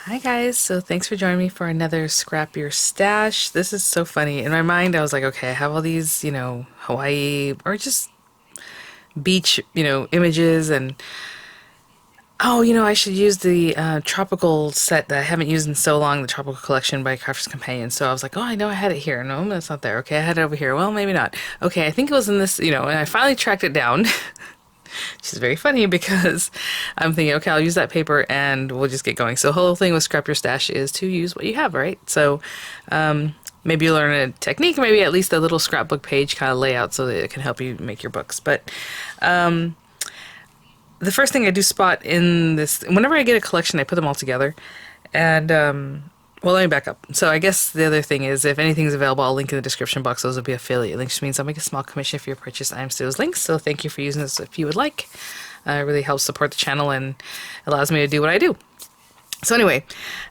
Hi guys, so thanks for joining me for another Scrap Your Stash. This is so funny. In my mind, I was like, okay, I have all these, Hawaii or just beach, images and oh, I should use the tropical set that I haven't used in so long, the tropical collection by Crafter's Companion. So I was like, oh, I know I had it here. No, that's not there. Okay, I had it over here. Well, maybe not. Okay, I think it was in this, and I finally tracked it down. Which is very funny because I'm thinking, okay, I'll use that paper and we'll just get going. So the whole thing with Scrap Your Stash is to use what you have, right? So maybe you learn a technique, maybe at least a little scrapbook page kind of layout so that it can help you make your books. But the first thing I do spot in this, whenever I get a collection, I put them all together. And well, let me back up. So I guess the other thing is, if anything's available, I'll link in the description box. Those will be affiliate links, which means I'll make a small commission for your purchase items to those links. So thank you for using this if you would like. It really helps support the channel and allows me to do what I do. So anyway,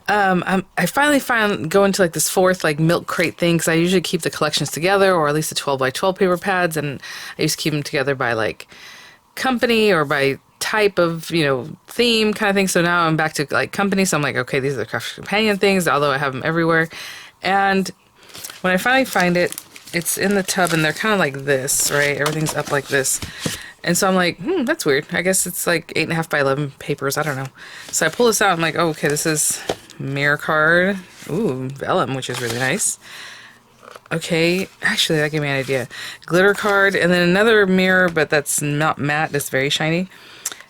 I finally go into like this fourth like milk crate thing, because I usually keep the collections together, or at least the 12 by 12 paper pads, and I used to keep them together by like company or by type of theme kind of thing. So now I'm back to like company, so I'm like, okay, these are the Craft Companion things, although I have them everywhere. And when I finally find it, it's in the tub and they're kind of like this, right? Everything's up like this. And so I'm like, that's weird. I guess it's like 8.5 by 11 papers, I don't know. So I pull this out, I'm like, oh, okay, this is mirror card. Ooh, vellum, which is really nice. Okay, actually that gave me an idea. Glitter card, and then another mirror, but that's not matte, it's very shiny.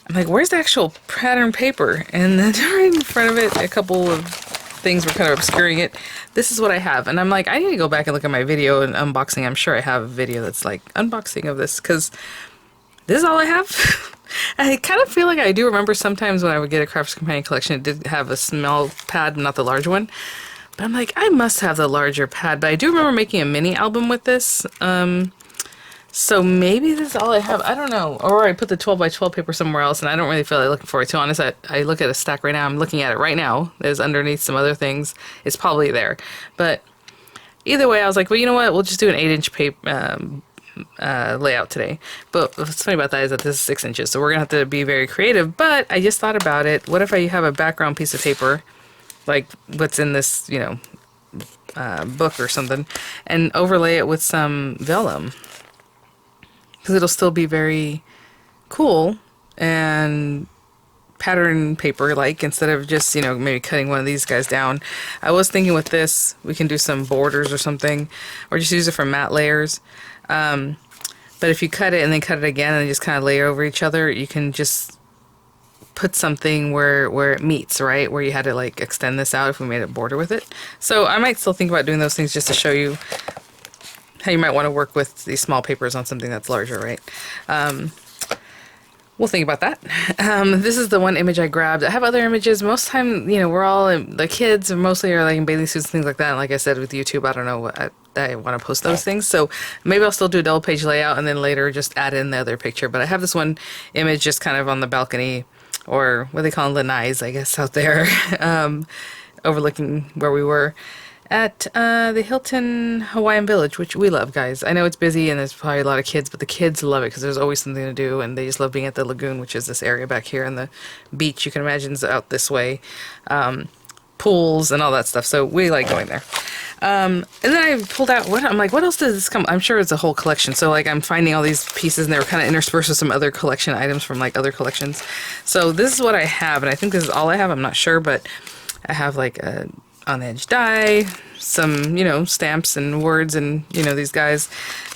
I'm like, where's the actual pattern paper? And then right in front of it, a couple of things were kind of obscuring it. This is what I have. And I'm like, I need to go back and look at my video and unboxing. I'm sure I have a video that's like unboxing of this, because this is all I have. I kind of feel like I do remember sometimes when I would get a Crafter's Companion collection, it did have a small pad, not the large one. But I'm like, I must have the larger pad. But I do remember making a mini album with this. So maybe this is all I have. I don't know. Or I put the 12 by 12 paper somewhere else, and I don't really feel like looking for it. To be honest, I look at a stack right now. I'm looking at it right now. There's underneath some other things. It's probably there. But either way, I was like, well, you know what? We'll just do an 8-inch paper layout today. But what's funny about that is that this is 6 inches, so we're gonna have to be very creative. But I just thought about it. What if I have a background piece of paper, like what's in this, book or something, and overlay it with some vellum? Because it'll still be very cool and pattern paper like, instead of just maybe cutting one of these guys down. I was thinking with this we can do some borders or something, or just use it for matte layers. But if you cut it and then cut it again and just kind of layer over each other, you can just put something where it meets, right? Where you had to like extend this out if we made a border with it. So I might still think about doing those things just to show you how you might want to work with these small papers on something that's larger, right? We'll think about that. This is the one image I grabbed. I have other images. Most time, we're all the kids mostly are like in bathing suits and things like that. And like I said with YouTube, I don't know what I want to post those things. So maybe I'll still do a double page layout and then later just add in the other picture. But I have this one image just kind of on the balcony, or what they call lanais, I guess, out there, overlooking where we were at the Hilton Hawaiian Village, which we love, guys. I know it's busy and there's probably a lot of kids, but the kids love it because there's always something to do, and they just love being at the lagoon, which is this area back here, and the beach, you can imagine, is out this way. Pools and all that stuff, so we like going there. And then I pulled out, I'm like, what else does this come? I'm sure it's a whole collection. So like I'm finding all these pieces and they were kind of interspersed with some other collection items from like other collections. So this is what I have, and I think this is all I have. I'm not sure, but I have like a on edge die, some stamps and words, and these guys.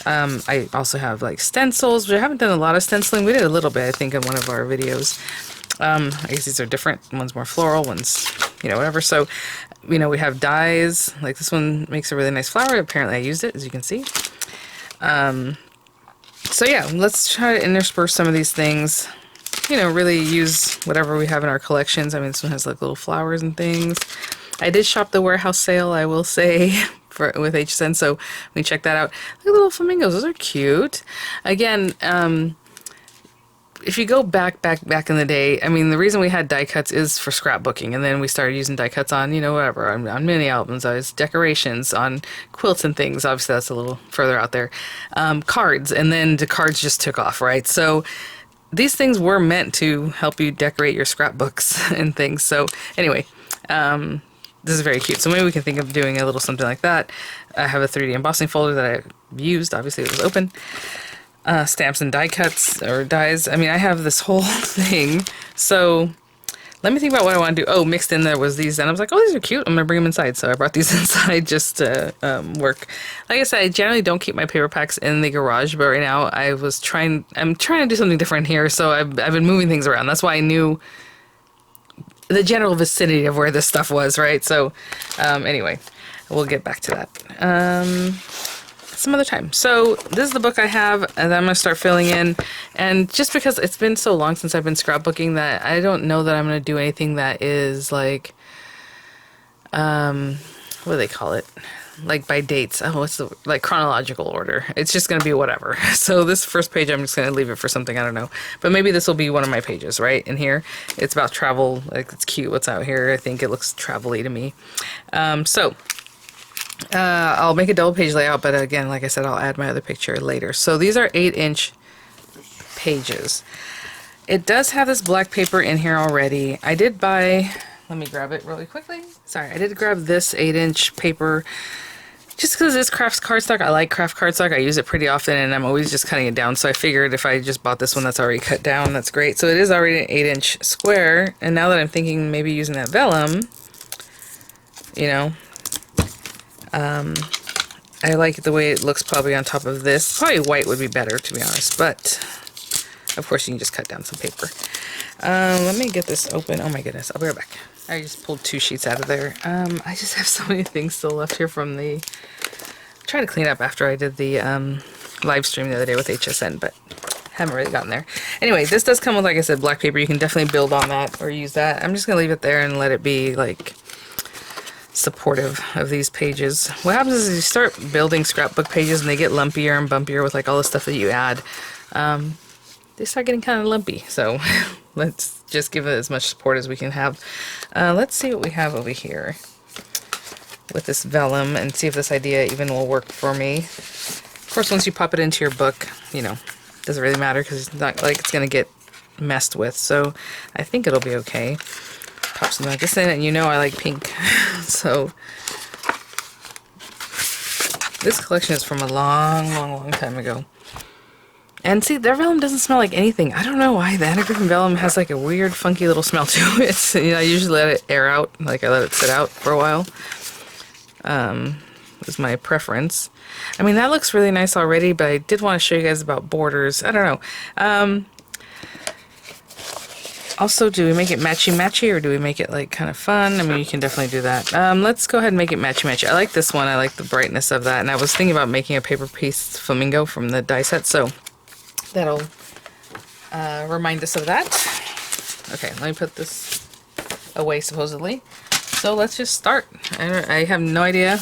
I also have like stencils, which I haven't done a lot of stenciling. We did a little bit, I think, in one of our videos. I guess these are different. One's more floral, one's whatever. So we have dies, like this one makes a really nice flower. Apparently I used it, as you can see. So yeah, let's try to intersperse some of these things, really use whatever we have in our collections. I mean, this one has like little flowers and things. I did shop the warehouse sale, I will say, with HSN, so we can check that out. Look at little flamingos, those are cute. Again, if you go back in the day, I mean, the reason we had die cuts is for scrapbooking, and then we started using die cuts on, whatever, on mini albums, as decorations, on quilts and things. Obviously, that's a little further out there. Cards, and then the cards just took off, right? So these things were meant to help you decorate your scrapbooks and things. So anyway, This is very cute. So maybe we can think of doing a little something like that. I have a 3D embossing folder that I used. Obviously, it was open. Stamps and die cuts or dies. I mean, I have this whole thing. So let me think about what I want to do. Oh, mixed in there was these, and I was like, oh, these are cute. I'm gonna bring them inside. So I brought these inside just to work. Like I said, I generally don't keep my paper packs in the garage, but right now I'm trying to do something different here. So I've been moving things around. That's why I knew the general vicinity of where this stuff was, right? So anyway, we'll get back to that some other time. So this is the book I have, and I'm gonna start filling in. And just because it's been so long since I've been scrapbooking, that I don't know that I'm gonna do anything that is like what do they call it, like by dates. Oh, what's the, like, chronological order. It's just gonna be whatever. So this first page, I'm just gonna leave it for something, I don't know, but maybe this will be one of my pages, right? In here it's about travel. Like, it's cute what's out here. I think it looks travel-y to me. I'll make a double page layout, but again, like I said, I'll add my other picture later. So these are 8-inch pages. It does have this black paper in here already. I did buy, let me grab it really quickly. Sorry, I did grab this 8-inch paper just because it's craft cardstock. I like craft cardstock. I use it pretty often, and I'm always just cutting it down. So I figured if I just bought this one that's already cut down, that's great. So it is already an 8-inch square. And now that I'm thinking maybe using that vellum, you know, I like the way it looks probably on top of this. Probably white would be better, to be honest, but of course you can just cut down some paper. Let me get this open. Oh my goodness, I'll be right back. I just pulled 2 sheets out of there. I just have so many things still left here from the... Try to clean up after I did the live stream the other day with HSN, but haven't really gotten there. Anyway, this does come with, like I said, black paper. You can definitely build on that or use that. I'm just gonna leave it there and let it be like supportive of these pages. What happens is you start building scrapbook pages and they get lumpier and bumpier with like all the stuff that you add. They start getting kind of lumpy, so let's just give it as much support as we can have. Let's see what we have over here with this vellum and see if this idea even will work for me. Of course, once you pop it into your book, you know, it doesn't really matter because it's not like it's going to get messed with, so I think it'll be okay. Pop something like this in, and you know I like pink. So this collection is from a long time ago. And see, their vellum doesn't smell like anything. I don't know why. The Anagriffin vellum has like a weird, funky little smell to it. You know, I usually let it air out, like I let it sit out for a while. Is my preference. I mean, that looks really nice already, but I did want to show you guys about borders. I don't know. Also, do we make it matchy-matchy, or do we make it like kind of fun? I mean, you can definitely do that. Let's go ahead and make it matchy-matchy. I like this one. I like the brightness of that. And I was thinking about making a paper piece flamingo from the die set, so that'll remind us of that. Okay, let me put this away, supposedly. So let's just start. I have no idea.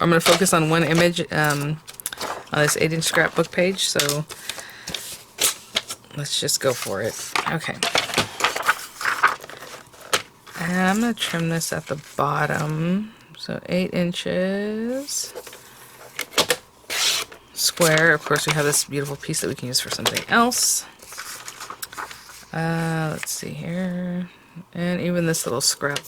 I'm going to focus on one image on this 8-inch scrapbook page, so let's just go for it. Okay. And I'm going to trim this at the bottom. So 8 inches. Square. Of course, we have this beautiful piece that we can use for something else. Let's see here. And even this little scrap.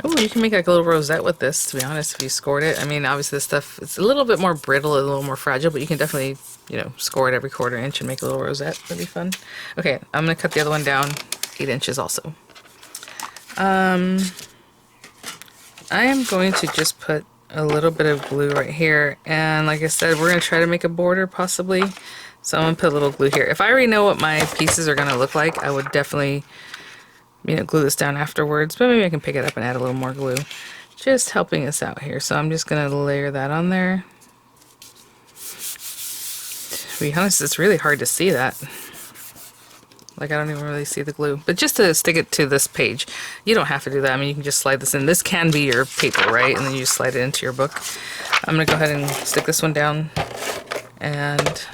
Oh, you can make like a little rosette with this, to be honest, if you scored it. I mean, obviously this stuff, it's a little bit more brittle, a little more fragile, but you can definitely, you know, score it every 1/4 inch and make a little rosette. That'd be fun. Okay, I'm going to cut the other one down 8 inches also. I am going to just put a little bit of glue right here, and like I said, we're going to try to make a border possibly, so I'm going to put a little glue here. If I already know what my pieces are going to look like, I would definitely, you know, glue this down afterwards, but maybe I can pick it up and add a little more glue. Just helping us out here, so I'm just going to layer that on there. To be honest, it's really hard to see that. Like, I don't even really see the glue. But just to stick it to this page, you don't have to do that. I mean, you can just slide this in. This can be your paper, right? And then you just slide it into your book. I'm going to go ahead and stick this one down. And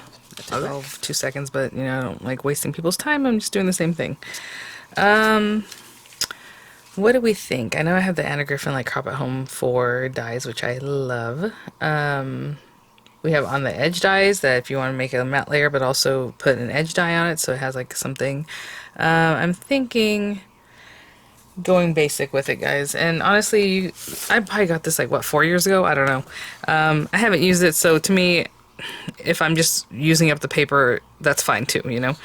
I'll go 2 seconds, but, you know, I don't like wasting people's time. I'm just doing the same thing. What do we think? I know I have the Anagriffin like Crop at Home 4 dies, which I love. We have on the edge dies that if you want to make a matte layer but also put an edge die on it so it has like something. I'm thinking going basic with it, guys. And honestly, I probably got this like what, 4 years ago? I don't know. I haven't used it, so to me, if I'm just using up the paper, that's fine too, you know.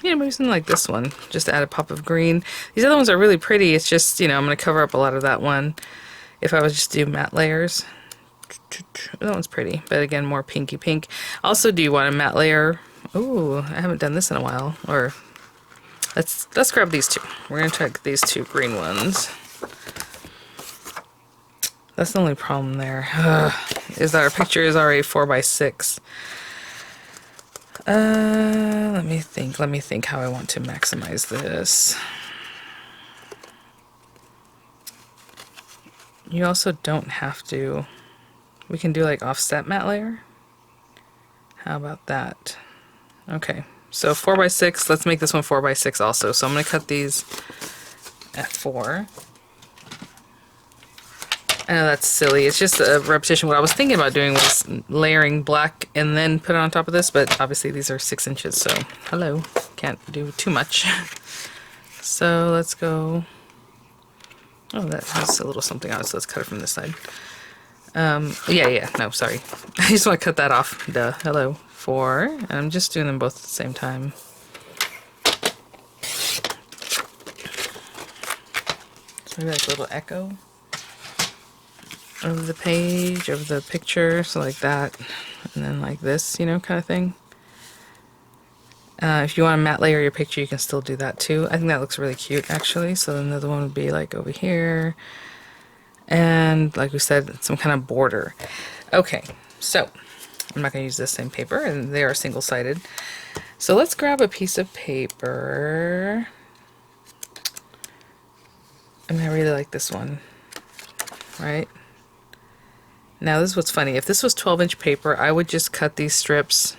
Maybe something like this one, just to add a pop of green. These other ones are really pretty. It's just, you know, I'm going to cover up a lot of that one if I was just do matte layers. That one's pretty, but again, more pinky pink. Also, do you want a matte layer? Ooh, I haven't done this in a while. Or let's grab these two. We're gonna try these two green ones. That's the only problem there. Is that our picture is already 4x6. Let me think how I want to maximize this. You also don't have to. We can do like offset matte layer. How about that? Okay, so 4x6. Let's make this one 4x6 also. So I'm going to cut these at 4. I know that's silly. It's just a repetition. What I was thinking about doing was layering black and then put it on top of this, but obviously these are 6 inches, so hello. Can't do too much. So let's go. Oh, that has a little something on it, so let's cut it from this side. No, sorry. I just want to cut that off. Duh. Hello. 4. And I'm just doing them both at the same time. So maybe like a little echo of the page, of the picture, so like that. And then like this, you know, kind of thing. If you want to matte layer your picture, you can still do that too. I think that looks really cute, actually. So then the other one would be like over here. And like we said, some kind of border. Okay, so I'm not going to use this same paper, and they are single-sided. So let's grab a piece of paper. I mean, I really like this one, right? Now this is what's funny. If this was 12-inch paper, I would just cut these strips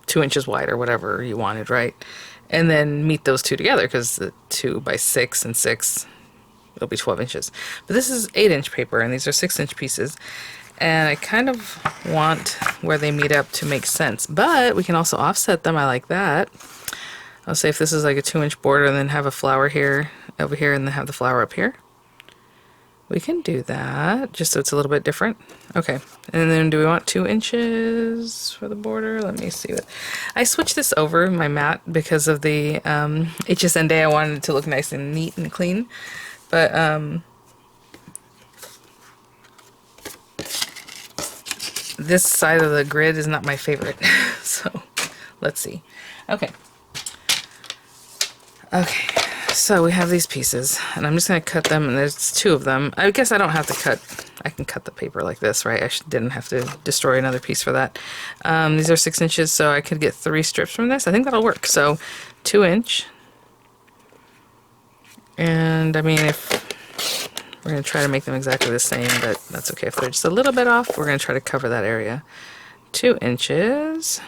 2 inches wide or whatever you wanted, right? And then meet those two together, because the 2x6 and 6, it'll be 12 inches. But this is 8-inch paper, and these are 6-inch pieces. And I kind of want where they meet up to make sense. But we can also offset them. I like that. I'll say if this is like a 2-inch border and then have a flower here, over here, and then have the flower up here. We can do that, just so it's a little bit different. Okay, and then do we want 2 inches for the border? Let me see what... I switched this over, my mat, because of the HSN day. I wanted it to look nice and neat and clean. But, this side of the grid is not my favorite. So, let's see. Okay. Okay. So we have these pieces, and I'm just going to cut them, and there's 2 of them. I guess I don't have to cut, I can cut the paper like this, right? I didn't have to destroy another piece for that. These are 6 inches, so I could get 3 strips from this. I think that'll work. So 2 inch. And I mean, if we're going to try to make them exactly the same, but that's okay. If they're just a little bit off, we're going to try to cover that area. 2 inches.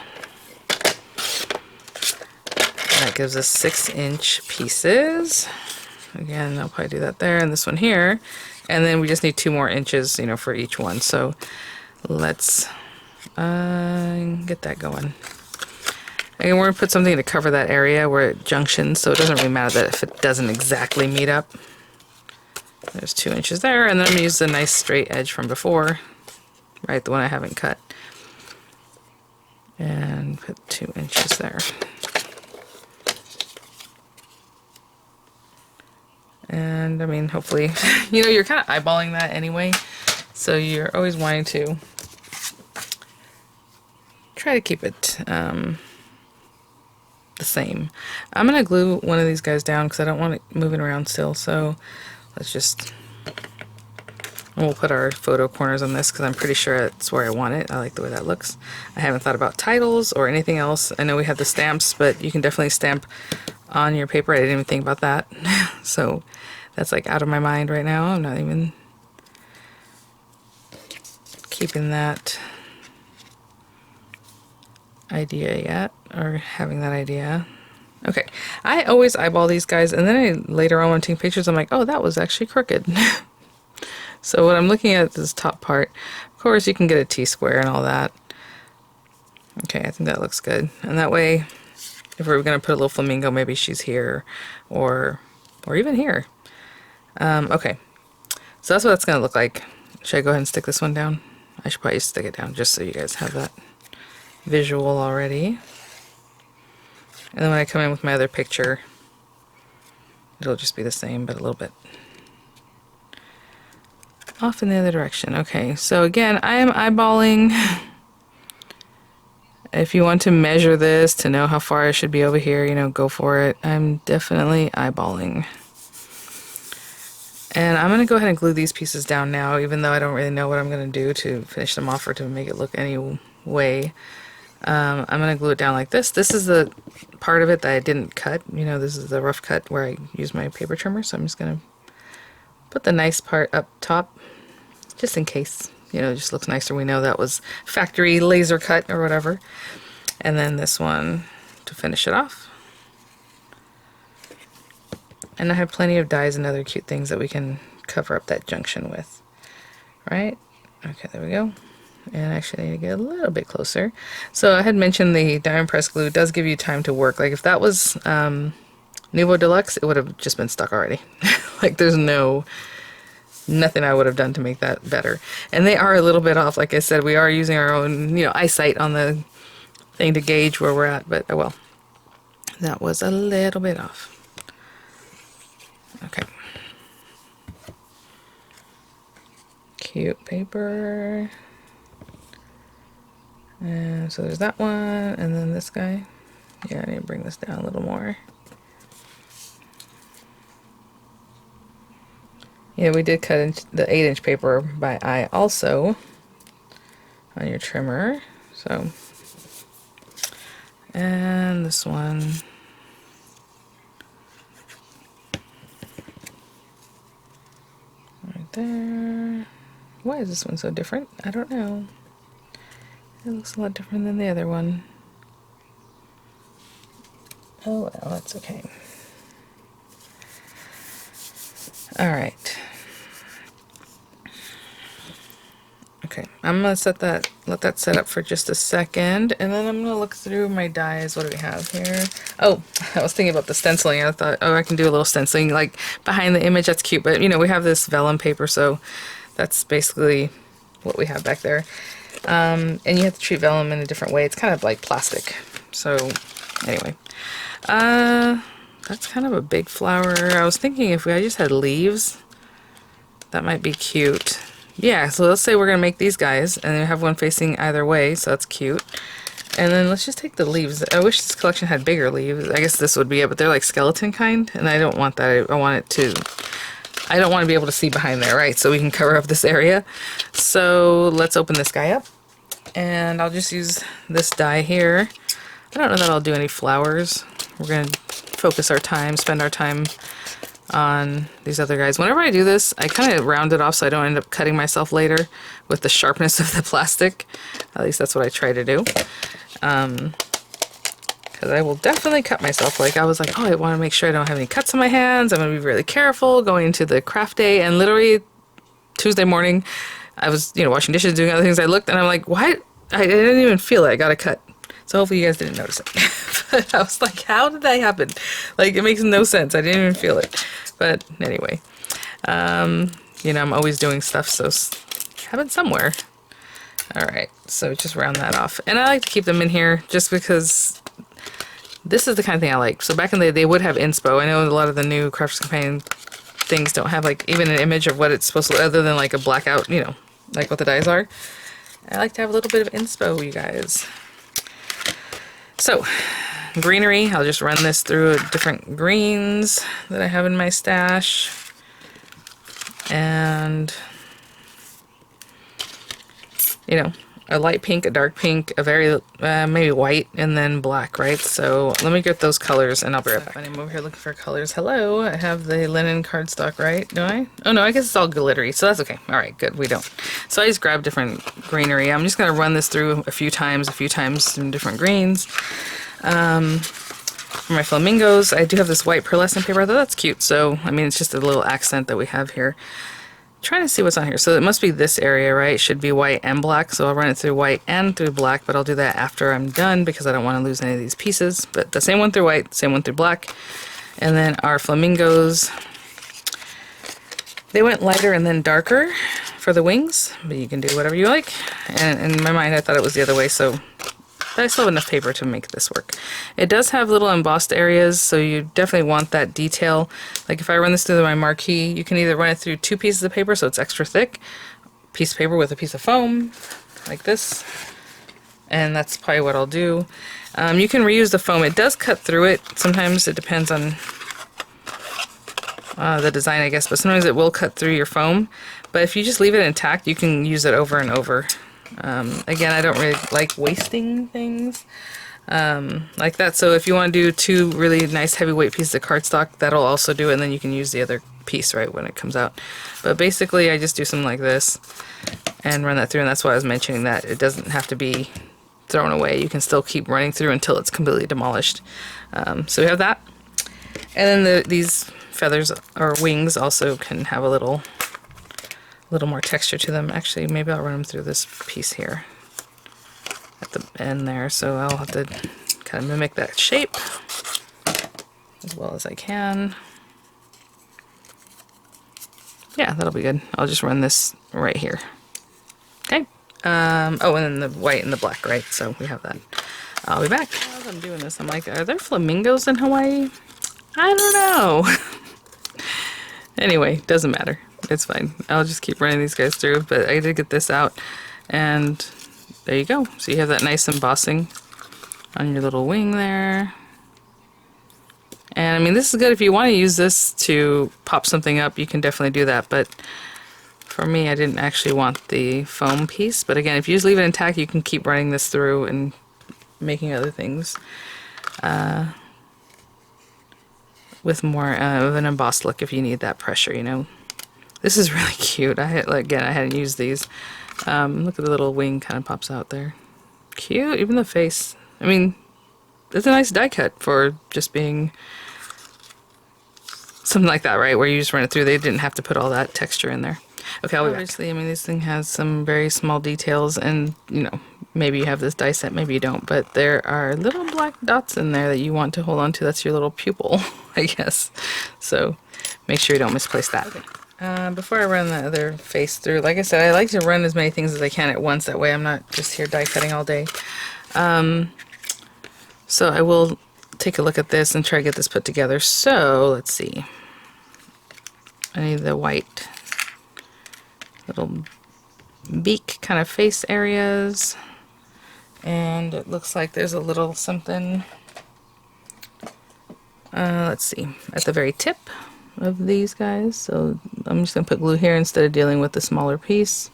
That gives us 6-inch pieces. Again, I'll probably do that there, and this one here. And then we just need 2 more inches, you know, for each one. So let's get that going. And we're going to put something to cover that area where it junctions, so it doesn't really matter that if it doesn't exactly meet up. There's 2 inches there, and then I'm going to use the nice straight edge from before, right, the one I haven't cut. And put 2 inches there. And I mean, hopefully, you know, you're kind of eyeballing that anyway, so you're always wanting to try to keep it the same. I'm going to glue one of these guys down because I don't want it moving around still, so let's just, we'll put our photo corners on this because I'm pretty sure that's where I want it. I like the way that looks. I haven't thought about titles or anything else. I know we have the stamps, but you can definitely stamp on your paper. I didn't even think about that. So that's like out of my mind right now. I'm not even keeping that idea yet, or having that idea. Okay, I always eyeball these guys, and then I later on when taking pictures, I'm like, oh, that was actually crooked. So when I'm looking at this top part, of course you can get a T-square and all that. Okay, I think that looks good. And that way, if we're going to put a little flamingo, maybe she's here, or or even here. Okay, so that's what it's gonna look like. Should I go ahead and stick this one down? I should probably stick it down just so you guys have that visual already. And then when I come in with my other picture, it'll just be the same, but a little bit off in the other direction. Okay, so again, I am eyeballing. If you want to measure this to know how far I should be over here, you know, go for it. I'm definitely eyeballing. And I'm going to go ahead and glue these pieces down now, even though I don't really know what I'm going to do to finish them off or to make it look any way. I'm going to glue it down like this. This is the part of it that I didn't cut. You know, this is the rough cut where I use my paper trimmer. So I'm just going to put the nice part up top, just in case. You know, it just looks nicer. We know that was factory laser cut or whatever. And then this one to finish it off. And I have plenty of dies and other cute things that we can cover up that junction with. Right? Okay, there we go. And actually I need to get a little bit closer. So I had mentioned the diamond press glue does give you time to work. Like if that was Nuvo Deluxe, it would have just been stuck already. Like there's nothing I would have done to make that better. And they are a little bit off. Like I said, we are using our own, you know, eyesight on the thing to gauge where we're at, but oh well. That was a little bit off. Okay. Cute paper. And so there's that one, and then this guy. Yeah, I need to bring this down a little more. Yeah, we did cut the 8-inch paper by eye also on your trimmer. So, and this one. Right there. Why is this one so different? I don't know. It looks a lot different than the other one. Oh well, that's okay. Alright. Okay, I'm gonna let that set up for just a second, and then I'm gonna look through my dies. What do we have here? Oh, I was thinking about the stenciling. I thought, oh, I can do a little stenciling like behind the image. That's cute, but you know, we have this vellum paper, so that's basically what we have back there. And you have to treat vellum in a different way. It's kind of like plastic. So anyway, that's kind of a big flower. I was thinking if I just had leaves, that might be cute. Yeah, so let's say we're gonna make these guys and we have one facing either way, so that's cute. And then let's just take the leaves. I wish this collection had bigger leaves. I guess this would be it, but they're like skeleton kind, and I don't want that. I don't want to be able to see behind there, right? So we can cover up this area. So let's open this guy up. And I'll just use this die here. I don't know that I'll do any flowers. We're going to focus our time, spend our time on these other guys. Whenever I do this, I kind of round it off so I don't end up cutting myself later with the sharpness of the plastic. At least that's what I try to do. Because I will definitely cut myself. Like I was like, oh, I want to make sure I don't have any cuts on my hands. I'm going to be really careful going into the craft day. And literally Tuesday morning, I was, you know, washing dishes, doing other things. I looked and I'm like, what? I didn't even feel it. I got a cut. So hopefully you guys didn't notice it. But I was like, how did that happen? Like, it makes no sense. I didn't even feel it. But anyway, you know, I'm always doing stuff, so happen somewhere. All right, so just round that off. And I like to keep them in here just because this is the kind of thing I like. So back in the day, they would have inspo. I know a lot of the new Crafters Companion things don't have like even an image of what it's supposed to look, other than like a blackout, you know, like what the dies are. I like to have a little bit of inspo, you guys. So greenery, I'll just run this through different greens that I have in my stash. And, you know, a light pink, a dark pink, a very, maybe white, and then black, right? So let me get those colors and I'll be right back. I'm over here looking for colors. Hello, I have the linen cardstock, right? Do I? Oh no, I guess it's all glittery, so that's okay. All right, good, we don't. So I just grabbed different greenery. I'm just gonna run this through a few times in different greens. For my flamingos, I do have this white pearlescent paper. I thought that's cute, so, I mean, it's just a little accent that we have here. Trying to see what's on here. So it must be this area, right? It should be white and black. So I'll run it through white and through black, but I'll do that after I'm done because I don't want to lose any of these pieces. But the same one through white, same one through black. And then our flamingos, they went lighter and then darker for the wings, but you can do whatever you like. And in my mind, I thought it was the other way, so but I still have enough paper to make this work. It does have little embossed areas, so you definitely want that detail. Like if I run this through my marquee, you can either run it through 2 pieces of paper, so it's extra thick, piece of paper with a piece of foam, like this, and that's probably what I'll do. You can reuse the foam. It does cut through it. Sometimes it depends on the design, I guess, but sometimes it will cut through your foam. But if you just leave it intact, you can use it over and over. Again, I don't really like wasting things like that, so if you want to do 2 really nice heavyweight pieces of cardstock, that'll also do it, and then you can use the other piece right when it comes out. But basically I just do something like this and run that through, and that's why I was mentioning that it doesn't have to be thrown away. You can still keep running through until it's completely demolished. So we have that, and then these feathers or wings also can have a little more texture to them. Actually, maybe I'll run them through this piece here at the end there, so I'll have to kind of mimic that shape as well as I can. Yeah, that'll be good. I'll just run this right here. Okay. Oh, and then the white and the black, right? So we have that. I'll be back. As I'm doing this, I'm like, are there flamingos in Hawaii? I don't know. Anyway, doesn't matter. It's fine. I'll just keep running these guys through, but I did get this out, and there you go. So you have that nice embossing on your little wing there. And I mean, this is good if you want to use this to pop something up, you can definitely do that, but for me, I didn't actually want the foam piece. But again, if you just leave it intact, you can keep running this through and making other things with more of an embossed look if you need that pressure, you know. This is really cute. Again, I hadn't used these. Look at the little wing kind of pops out there. Cute, even the face. I mean, it's a nice die cut for just being something like that, right? Where you just run it through. They didn't have to put all that texture in there. Okay, obviously, I mean, this thing has some very small details, and, you know, maybe you have this die set, maybe you don't, but there are little black dots in there that you want to hold on to. That's your little pupil, I guess. So make sure you don't misplace that. Okay. Before I run the other face through, like I said, I like to run as many things as I can at once. That way I'm not just here die cutting all day. So I will take a look at this and try to get this put together. So let's see. I need the white little beak kind of face areas. And it looks like there's a little something, let's see, at the very tip of these guys. So I'm just gonna put glue here instead of dealing with the smaller piece.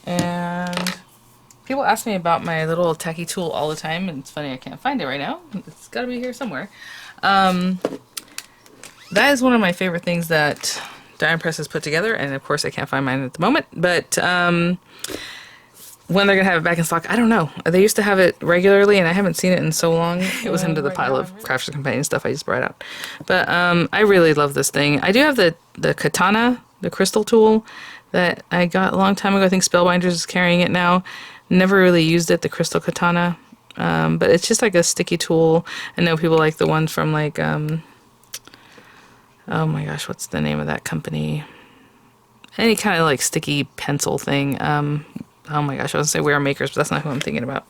And people ask me about my little tacky tool all the time, and it's funny I can't find it right now. It's gotta be here somewhere. That is one of my favorite things that Die Press has put together, and of course I can't find mine at the moment, but when they're gonna have it back in stock, I don't know. They used to have it regularly, and I haven't seen it in so long. It was into the pile of Crafters Companion stuff I just brought out. But I really love this thing. I do have the katana, the crystal tool that I got a long time ago. I think Spellbinders is carrying it now. Never really used it, the crystal katana. But it's just like a sticky tool. I know people like the one from like, oh my gosh, what's the name of that company? Any kind of like sticky pencil thing. Oh my gosh, I was gonna say We Are Makers, but that's not who I'm thinking about.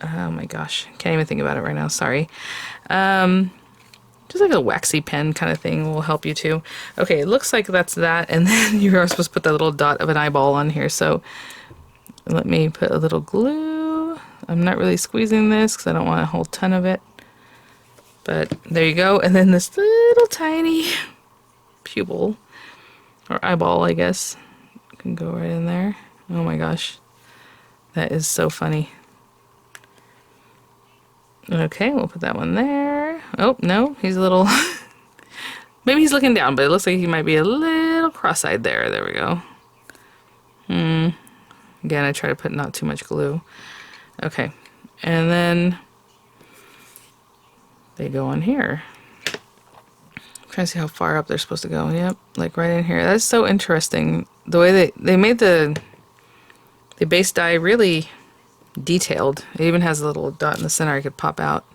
Oh my gosh, can't even think about it right now, sorry. Just like a waxy pen kind of thing will help you too. Okay, it looks like that's that, and then you are supposed to put that little dot of an eyeball on here, so let me put a little glue. I'm not really squeezing this because I don't want a whole ton of it. But there you go, and then this little tiny pupil, or eyeball, I guess, can go right in there. Oh my gosh, that is so funny. Okay, we'll put that one there. Oh no, he's a little maybe he's looking down, but it looks like he might be a little cross-eyed there. There we go. Again, I try to put not too much glue. Okay, and then they go on here. I'm trying to see how far up they're supposed to go. Yep, like right in here. That's so interesting. The way they made the base die really detailed. It even has a little dot in the center I could pop out.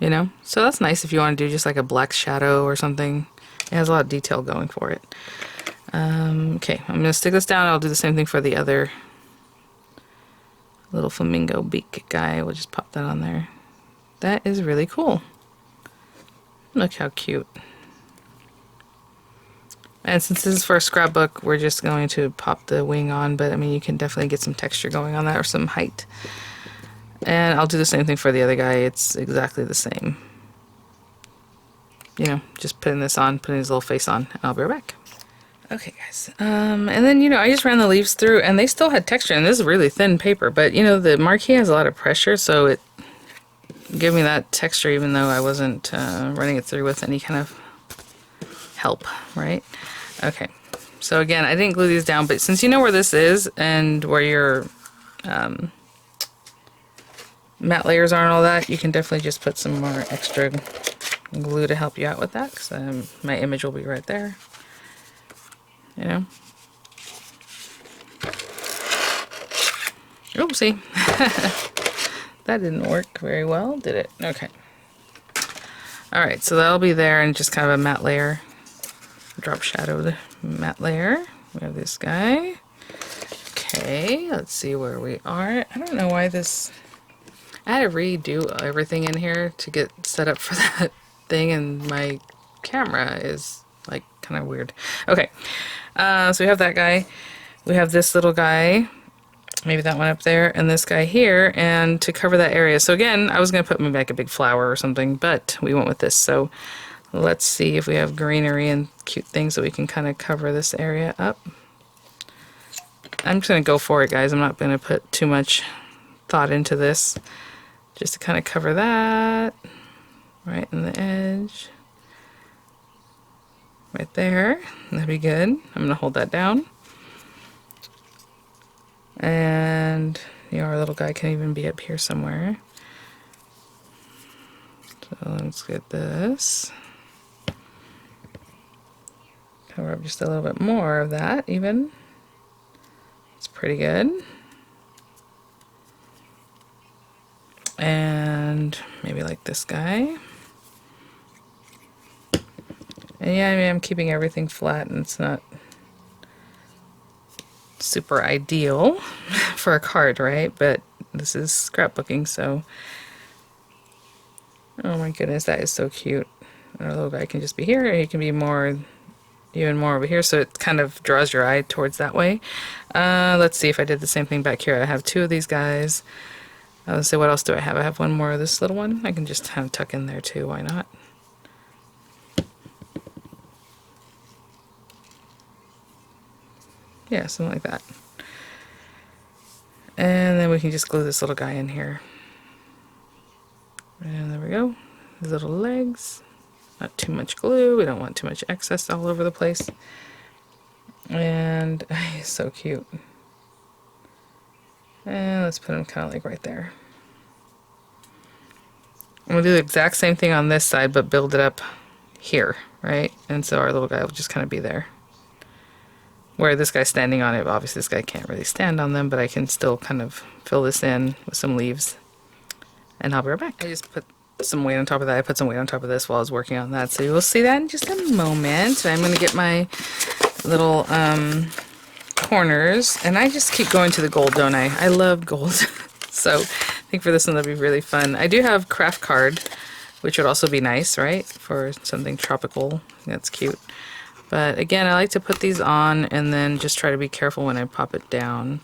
you know? So that's nice if you want to do just like a black shadow or something. It has a lot of detail going for it. Okay, I'm going to stick this down. I'll do the same thing for the other little flamingo beak guy. We'll just pop that on there. That is really cool. Look how cute. And since this is for a scrapbook, we're just going to pop the wing on, but I mean, you can definitely get some texture going on that or some height. And I'll do the same thing for the other guy. It's exactly the same. You know, just putting this on, putting his little face on, and I'll be right back. Okay, guys. And then, you know, I just ran the leaves through, and they still had texture, and this is really thin paper, but, you know, the marquee has a lot of pressure, so it gave me that texture even though I wasn't running it through with any kind of help, right? Okay, so again, I didn't glue these down, but since you know where this is and where your matte layers are and all that, you can definitely just put some more extra glue to help you out with that, because my image will be right there, you know. Oopsie. That didn't work very well, did it? Okay. Alright, so that'll be there, and just kind of a matte layer. Drop shadowed matte layer. We have this guy. Okay, let's see where we are. I don't know why this... I had to redo everything in here to get set up for that thing, and my camera is like kind of weird. Okay, so we have that guy. We have this little guy. Maybe that one up there, and this guy here, and to cover that area. So again, I was going to put maybe like a big flower or something, but we went with this. So let's see if we have greenery and cute things that we can kind of cover this area up. I'm just going to go for it, guys. I'm not going to put too much thought into this. Just to kind of cover that right in the edge. Right there. That'd be good. I'm going to hold that down. And you know, our little guy can even be up here somewhere. So let's get this. Cover up just a little bit more of that even. It's pretty good. And maybe like this guy. And yeah, I mean, I'm keeping everything flat, and it's not super ideal for a card, right? But this is scrapbooking, so oh my goodness, that is so cute. Our little guy can just be here, or he can be more, even more over here, so it kind of draws your eye towards that way. Let's see if I did the same thing back here. I have two of these guys. Let's see, what else do I have? I have one more of this little one. I can just kind of tuck in there too, why not? Yeah, something like that. And then we can just glue this little guy in here. And there we go. His little legs. Not too much glue. We don't want too much excess all over the place. And he's so cute. And let's put him kind of like right there. I'm going to do the exact same thing on this side, but build it up here, right? And so our little guy will just kind of be there. Where this guy's standing on it, obviously this guy can't really stand on them, but I can still kind of fill this in with some leaves. And I'll be right back. I just put some weight on top of that. I put some weight on top of this while I was working on that, so you will see that in just a moment. I'm going to get my little corners, and I just keep going to the gold, don't I? I love gold. So I think for this one that'll be really fun. I do have craft card, which would also be nice, right? For something tropical. That's cute. But again, I like to put these on and then just try to be careful when I pop it down.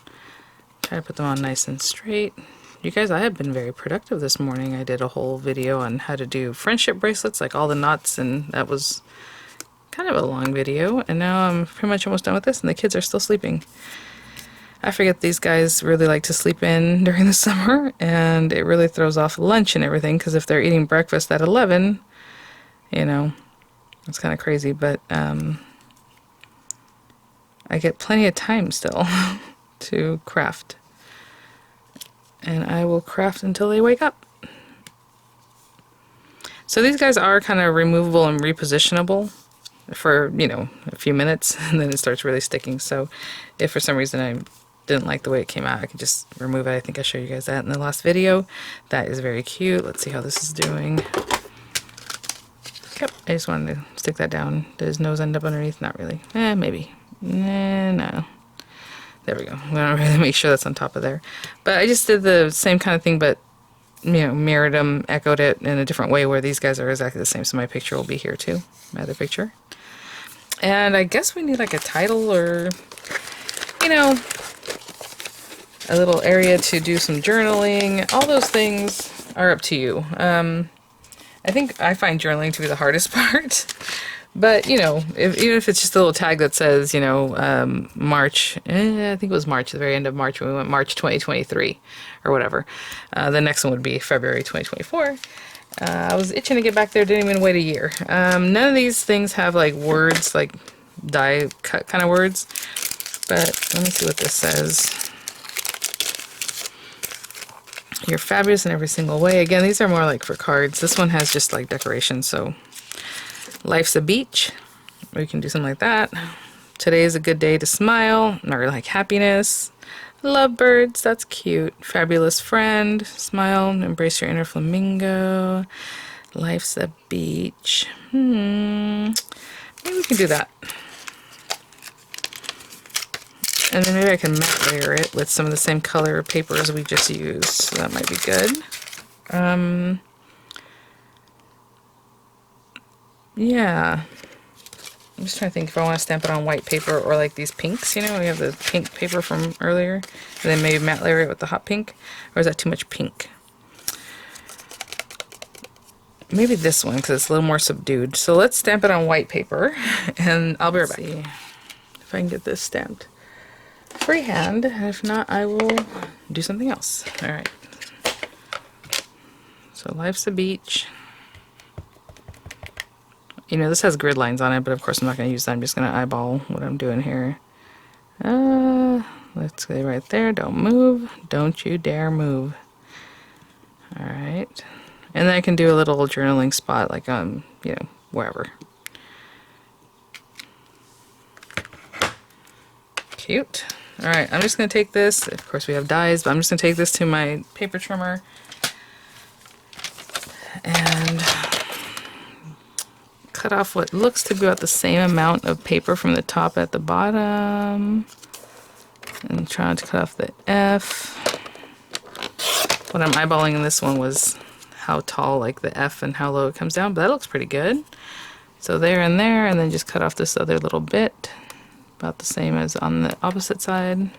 Try to put them on nice and straight. You guys, I have been very productive this morning. I did a whole video on how to do friendship bracelets, like all the knots, and that was kind of a long video. And now I'm pretty much almost done with this, and the kids are still sleeping. I forget these guys really like to sleep in during the summer, and it really throws off lunch and everything, because if they're eating breakfast at 11, you know, it's kind of crazy, but I get plenty of time still to craft. And I will craft until they wake up. So these guys are kind of removable and repositionable for, you know, a few minutes, and then it starts really sticking. So if for some reason I didn't like the way it came out, I could just remove it. I think I showed you guys that in the last video. That is very cute. Let's see how this is doing. Yep, I just wanted to stick that down. Did his nose end up underneath? Not really. Maybe. No. There we go. We don't really make sure that's on top of there. But I just did the same kind of thing, but mirrored them, echoed it in a different way where these guys are exactly the same. So my picture will be here too, my other picture. And I guess we need like a title or, a little area to do some journaling. All those things are up to you. I think I find journaling to be the hardest part. But, even if it's just a little tag that says, March, I think it was March, the very end of March, when we went March 2023 or whatever. The next one would be February 2024. I was itching to get back there, didn't even wait a year. None of these things have like words, like die cut kind of words. But let me see what this says. You're fabulous in every single way. Again, these are more like for cards. This one has just like decoration, so... Life's a beach. We can do something like that. Today is a good day to smile. Or like happiness. Lovebirds. That's cute. Fabulous friend. Smile. Embrace your inner flamingo. Life's a beach. Maybe we can do that. And then maybe I can matte layer it with some of the same color papers we just used. So that might be good. Yeah, I'm just trying to think if I want to stamp it on white paper or like these pinks, we have the pink paper from earlier, and then maybe matte layer it with the hot pink, or is that too much pink? Maybe this one, because it's a little more subdued. So let's stamp it on white paper, and I'll be right back. See if I can get this stamped freehand, and if not, I will do something else. All right. So life's a beach. This has grid lines on it, but of course I'm not going to use that. I'm just going to eyeball what I'm doing here. Let's go right there. Don't move. Don't you dare move. Alright. And then I can do a little journaling spot, like, wherever. Cute. Alright, I'm just going to take this. Of course we have dies, but I'm just going to take this to my paper trimmer. And... cut off what looks to be about the same amount of paper from the top at the bottom. And trying to cut off the F. What I'm eyeballing in this one was how tall like the F and how low it comes down, but that looks pretty good. So there and there, and then just cut off this other little bit. About the same as on the opposite side.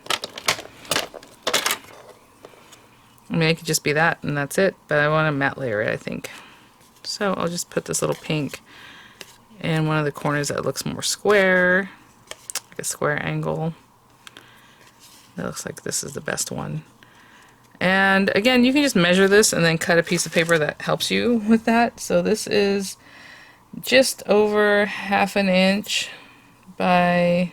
I mean, it could just be that and that's it, but I want to matte layer it, I think. So I'll just put this little pink in one of the corners that looks more square, like a square angle. It looks like this is the best one. And again, you can just measure this and then cut a piece of paper that helps you with that. So this is just over 1/2 inch by...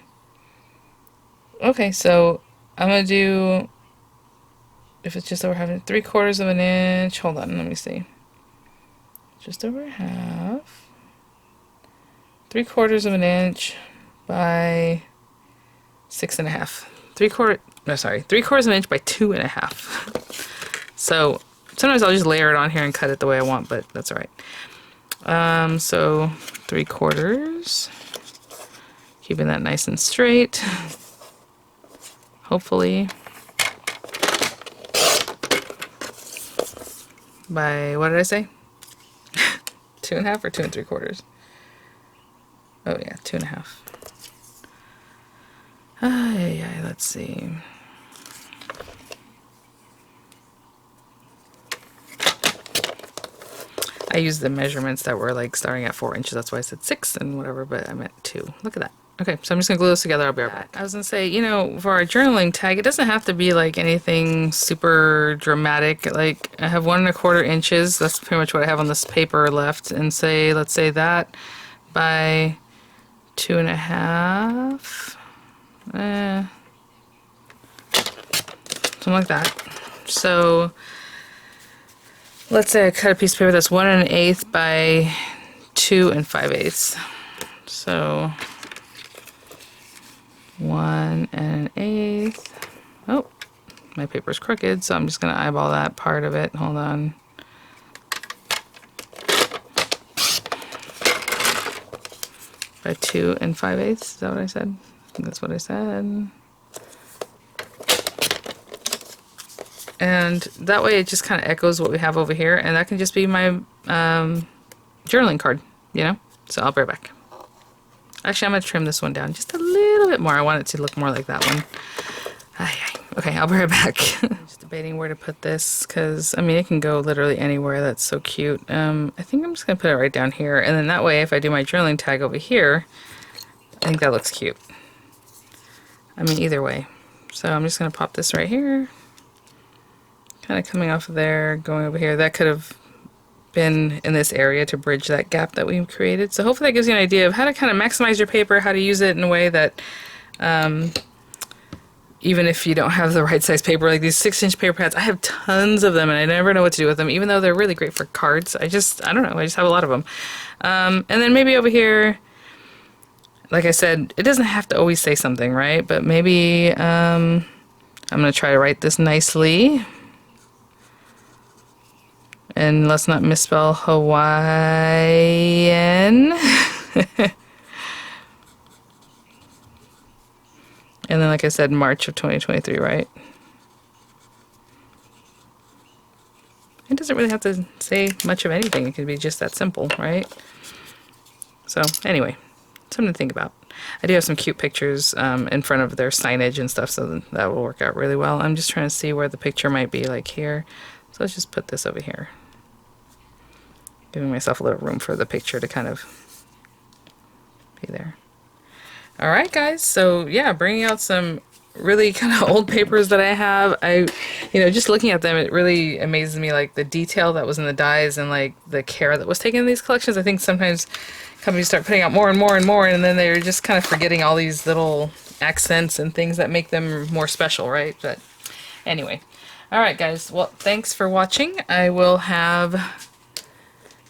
Okay, so I'm going to do... If it's just over 1/2 inch, 3/4 inch... Hold on, let me see. Just over half. 3/4 inch by 6.5. 3/4 inch by 2.5. So sometimes I'll just layer it on here and cut it the way I want, but that's alright. So 3/4. Keeping that nice and straight. Hopefully. By, what did I say? 2.5 or 2 3/4? Oh yeah, 2.5. Yeah, let's see. I used the measurements that were like starting at 4 inches. That's why I said 6 and whatever, but I meant 2. Look at that. Okay, so I'm just gonna glue this together. I'll be right back. I was gonna say, for our journaling tag, it doesn't have to be like anything super dramatic. Like I have 1 1/4 inches. That's pretty much what I have on this paper left. And say, let's say that by 2.5. Something like that. So let's say I cut a piece of paper that's 1 1/8 by 2 5/8. So 1 1/8 Oh, my paper's crooked, so I'm just going to eyeball that part of it. Hold on. By 2 5/8. Is that what I said? I think that's what I said. And that way it just kind of echoes what we have over here, and that can just be my journaling card, you know? So I'll be right back. Actually, I'm going to trim this one down just a little bit more. I want it to look more like that one. Okay, I'll be right back. Just debating where to put this, because, I mean, it can go literally anywhere. That's so cute. I think I'm just going to put it right down here, and then that way, if I do my journaling tag over here, I think that looks cute. I mean, either way. So I'm just going to pop this right here. Kind of coming off of there, going over here. That could have been in this area to bridge that gap that we created. So hopefully that gives you an idea of how to kind of maximize your paper, how to use it in a way that even if you don't have the right size paper, like these 6-inch paper pads, I have tons of them and I never know what to do with them, even though they're really great for cards. I don't know, I just have a lot of them. And then maybe over here, like I said, it doesn't have to always say something, right? But maybe I'm going to try to write this nicely. And let's not misspell Hawaiian. And then, like I said, March of 2023, right? It doesn't really have to say much of anything. It could be just that simple, right? So, anyway, something to think about. I do have some cute pictures in front of their signage and stuff, so that will work out really well. I'm just trying to see where the picture might be, like here. So let's just put this over here. Giving myself a little room for the picture to kind of be there. All right, guys. So yeah, bringing out some really kind of old papers that I have. Just looking at them, it really amazes me, like the detail that was in the dies and like the care that was taken in these collections. I think sometimes companies start putting out more and more and more, and then they're just kind of forgetting all these little accents and things that make them more special, right? But anyway. All right, guys. Well, thanks for watching. I will have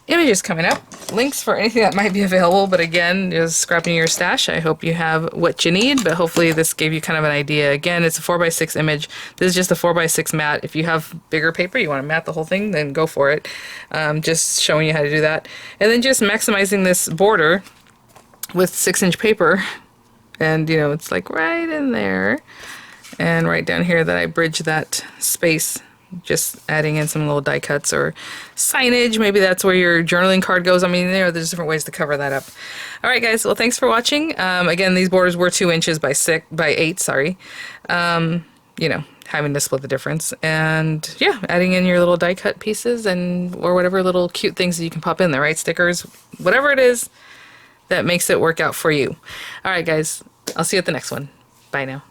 images coming up, links for anything that might be available, but again, just scrapping your stash. I hope you have what you need, but hopefully this gave you kind of an idea. Again, it's a 4x6 image. This is just a 4x6 mat. If you have bigger paper, you want to mat the whole thing, then go for it. Just showing you how to do that. And then just maximizing this border with 6-inch paper. And, it's like right in there. And right down here that I bridge that space, just adding in some little die cuts or signage. Maybe that's where your journaling card goes. I mean, there's different ways to cover that up. All right, guys. Well, thanks for watching. Again, these borders were 2 inches by 8. Sorry. Having to split the difference. And yeah, adding in your little die cut pieces or whatever little cute things that you can pop in there, right? Stickers, whatever it is that makes it work out for you. All right, guys. I'll see you at the next one. Bye now.